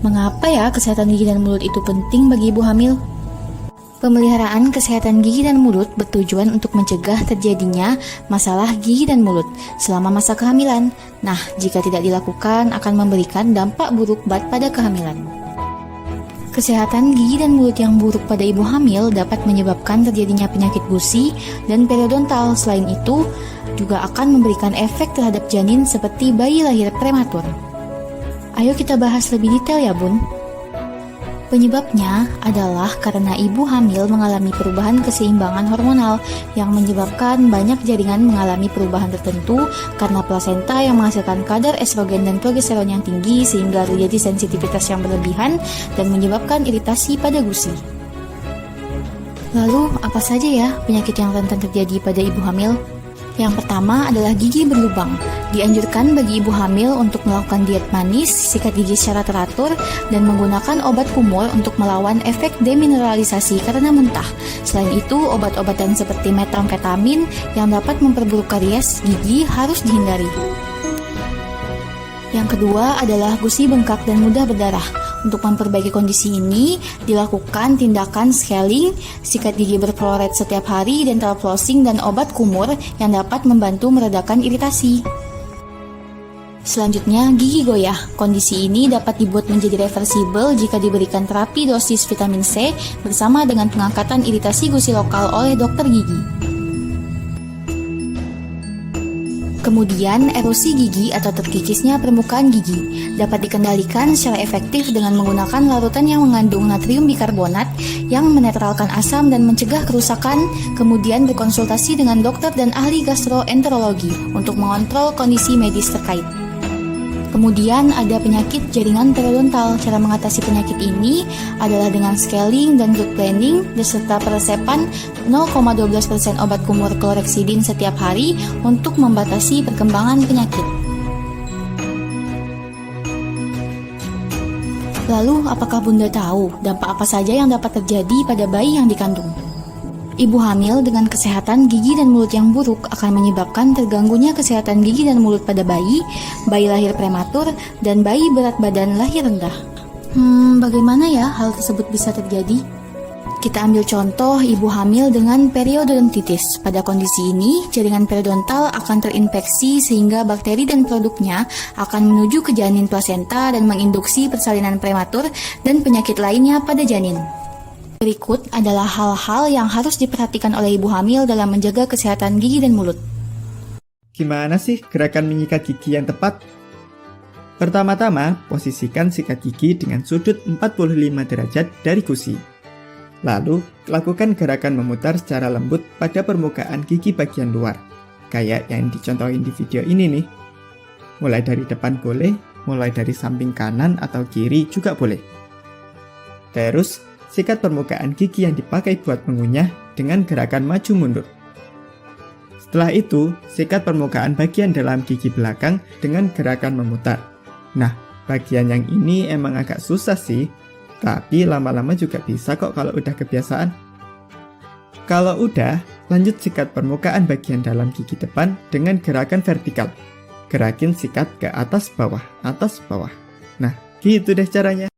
Mengapa ya kesehatan gigi dan mulut itu penting bagi ibu hamil? Pemeliharaan kesehatan gigi dan mulut bertujuan untuk mencegah terjadinya masalah gigi dan mulut selama masa kehamilan. Nah, jika tidak dilakukan akan memberikan dampak buruk pada kehamilan. Kesehatan gigi dan mulut yang buruk pada ibu hamil dapat menyebabkan terjadinya penyakit gusi dan periodontal. Selain itu, juga akan memberikan efek terhadap janin seperti bayi lahir prematur. Ayo kita bahas lebih detail ya, Bun. Penyebabnya adalah karena ibu hamil mengalami perubahan keseimbangan hormonal yang menyebabkan banyak jaringan mengalami perubahan tertentu karena plasenta yang menghasilkan kadar estrogen dan progesteron yang tinggi sehingga terjadi sensitivitas yang berlebihan dan menyebabkan iritasi pada gusi. Lalu, apa saja ya penyakit yang rentan terjadi pada ibu hamil? Yang pertama adalah gigi berlubang. Dianjurkan bagi ibu hamil untuk melakukan diet manis, sikat gigi secara teratur, dan menggunakan obat kumur untuk melawan efek demineralisasi karena muntah. Selain itu, obat-obatan seperti metamfetamin yang dapat memperburuk karies gigi harus dihindari. Yang kedua adalah gusi bengkak dan mudah berdarah. Untuk memperbaiki kondisi ini, dilakukan tindakan scaling, sikat gigi berfluorid setiap hari, dental flossing, dan obat kumur yang dapat membantu meredakan iritasi. Selanjutnya, gigi goyah. Kondisi ini dapat dibuat menjadi reversibel jika diberikan terapi dosis vitamin C bersama dengan pengangkatan iritasi gusi lokal oleh dokter gigi. Kemudian, erosi gigi atau terkikisnya permukaan gigi dapat dikendalikan secara efektif dengan menggunakan larutan yang mengandung natrium bikarbonat yang menetralkan asam dan mencegah kerusakan, kemudian berkonsultasi dengan dokter dan ahli gastroenterologi untuk mengontrol kondisi medis terkait. Kemudian ada penyakit jaringan periodontal. Cara mengatasi penyakit ini adalah dengan scaling dan root planing beserta peresepan 0,12% obat kumur chlorhexidin setiap hari untuk membatasi perkembangan penyakit. Lalu, apakah Bunda tahu dampak apa saja yang dapat terjadi pada bayi yang dikandung? Ibu hamil dengan kesehatan gigi dan mulut yang buruk akan menyebabkan terganggunya kesehatan gigi dan mulut pada bayi lahir prematur, dan bayi berat badan lahir rendah. Bagaimana ya hal tersebut bisa terjadi? Kita ambil contoh ibu hamil dengan periodontitis. Pada kondisi ini, jaringan periodontal akan terinfeksi sehingga bakteri dan produknya akan menuju ke janin plasenta dan menginduksi persalinan prematur dan penyakit lainnya pada janin. Berikut adalah hal-hal yang harus diperhatikan oleh ibu hamil dalam menjaga kesehatan gigi dan mulut. Gimana sih gerakan menyikat gigi yang tepat? Pertama-tama, posisikan sikat gigi dengan sudut 45 derajat dari gusi. Lalu, lakukan gerakan memutar secara lembut pada permukaan gigi bagian luar, kayak yang dicontohin di video ini nih. Mulai dari depan boleh, mulai dari samping kanan atau kiri juga boleh. Terus, sikat permukaan gigi yang dipakai buat mengunyah dengan gerakan maju mundur. Setelah itu, sikat permukaan bagian dalam gigi belakang dengan gerakan memutar. Nah, bagian yang ini emang agak susah sih, tapi lama-lama juga bisa kok kalau udah kebiasaan. Kalau udah, lanjut sikat permukaan bagian dalam gigi depan dengan gerakan vertikal. Gerakin sikat ke atas bawah. Nah, gitu deh caranya.